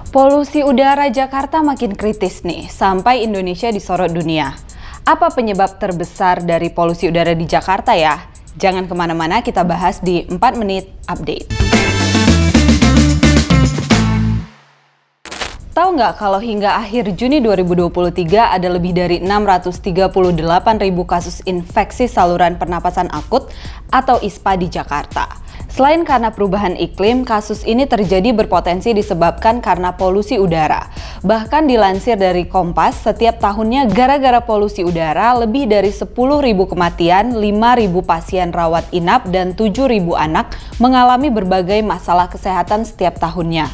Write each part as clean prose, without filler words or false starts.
Polusi udara Jakarta makin kritis nih, sampai Indonesia disorot dunia. Apa penyebab terbesar dari polusi udara di Jakarta ya? Jangan kemana-mana, kita bahas di 4 menit update. Tahu nggak kalau hingga akhir Juni 2023 ada lebih dari 638.000 kasus infeksi saluran pernapasan akut atau ISPA di Jakarta. Selain karena perubahan iklim, kasus ini terjadi berpotensi disebabkan karena polusi udara. Bahkan dilansir dari Kompas, setiap tahunnya gara-gara polusi udara lebih dari 10.000 kematian, 5.000 pasien rawat inap, dan 7.000 anak mengalami berbagai masalah kesehatan setiap tahunnya.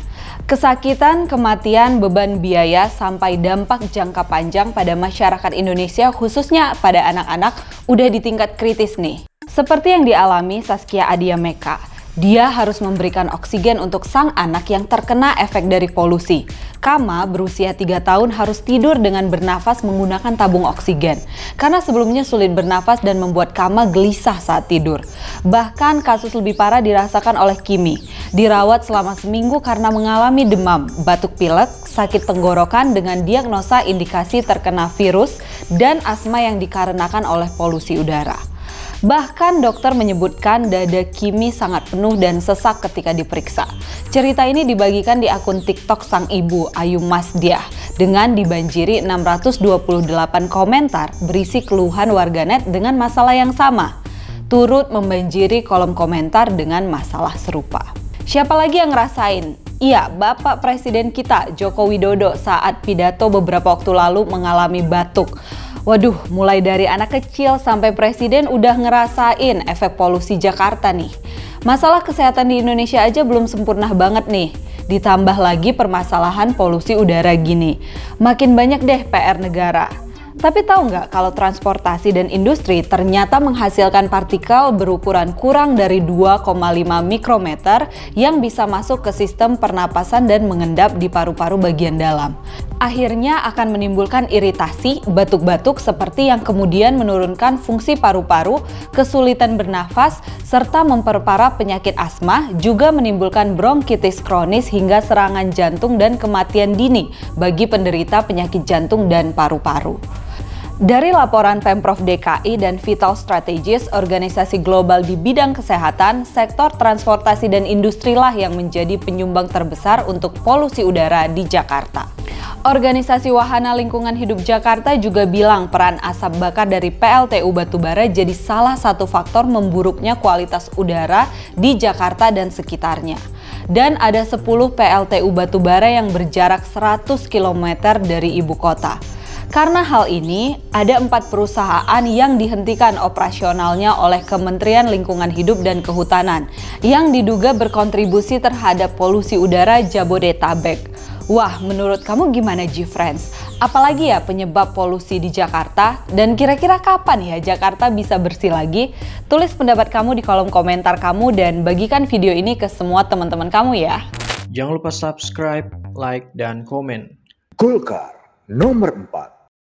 Kesakitan, kematian, beban biaya, sampai dampak jangka panjang pada masyarakat Indonesia khususnya pada anak-anak udah di tingkat kritis nih. Seperti yang dialami Saskia Adia Meka, dia harus memberikan oksigen untuk sang anak yang terkena efek dari polusi. Kama berusia 3 tahun harus tidur dengan bernafas menggunakan tabung oksigen, karena sebelumnya sulit bernafas dan membuat Kama gelisah saat tidur. Bahkan kasus lebih parah dirasakan oleh Kimi, dirawat selama seminggu karena mengalami demam, batuk pilek, sakit tenggorokan dengan diagnosa indikasi terkena virus, dan asma yang dikarenakan oleh polusi udara. Bahkan dokter menyebutkan dada Kimi sangat penuh dan sesak ketika diperiksa. Cerita ini dibagikan di akun TikTok sang ibu, Ayu Masdiah, dengan dibanjiri 628 komentar berisi keluhan warganet dengan masalah yang sama. Turut membanjiri kolom komentar dengan masalah serupa. Siapa lagi yang ngerasain? Iya, Bapak Presiden kita, Joko Widodo, saat pidato beberapa waktu lalu mengalami batuk. Waduh, mulai dari anak kecil sampai presiden udah ngerasain efek polusi Jakarta nih. Masalah kesehatan di Indonesia aja belum sempurna banget nih. Ditambah lagi permasalahan polusi udara gini. Makin banyak deh PR negara. Tapi tahu nggak kalau transportasi dan industri ternyata menghasilkan partikel berukuran kurang dari 2,5 mikrometer yang bisa masuk ke sistem pernapasan dan mengendap di paru-paru bagian dalam. Akhirnya akan menimbulkan iritasi, batuk-batuk seperti yang kemudian menurunkan fungsi paru-paru, kesulitan bernafas, serta memperparah penyakit asma, juga menimbulkan bronkitis kronis hingga serangan jantung dan kematian dini bagi penderita penyakit jantung dan paru-paru. Dari laporan Pemprov DKI dan Vital Strategis, organisasi global di bidang kesehatan, sektor transportasi dan industri lah yang menjadi penyumbang terbesar untuk polusi udara di Jakarta. Organisasi Wahana Lingkungan Hidup Jakarta juga bilang peran asap bakar dari PLTU batubara jadi salah satu faktor memburuknya kualitas udara di Jakarta dan sekitarnya. Dan ada 10 PLTU batubara yang berjarak 100 km dari ibu kota. Karena hal ini, ada 4 perusahaan yang dihentikan operasionalnya oleh Kementerian Lingkungan Hidup dan Kehutanan yang diduga berkontribusi terhadap polusi udara Jabodetabek. Wah, menurut kamu gimana G-Friends? Apalagi ya penyebab polusi di Jakarta? Dan kira-kira kapan ya Jakarta bisa bersih lagi? Tulis pendapat kamu di kolom komentar kamu dan bagikan video ini ke semua teman-teman kamu ya. Jangan lupa subscribe, like, dan komen. Golkar nomor 4.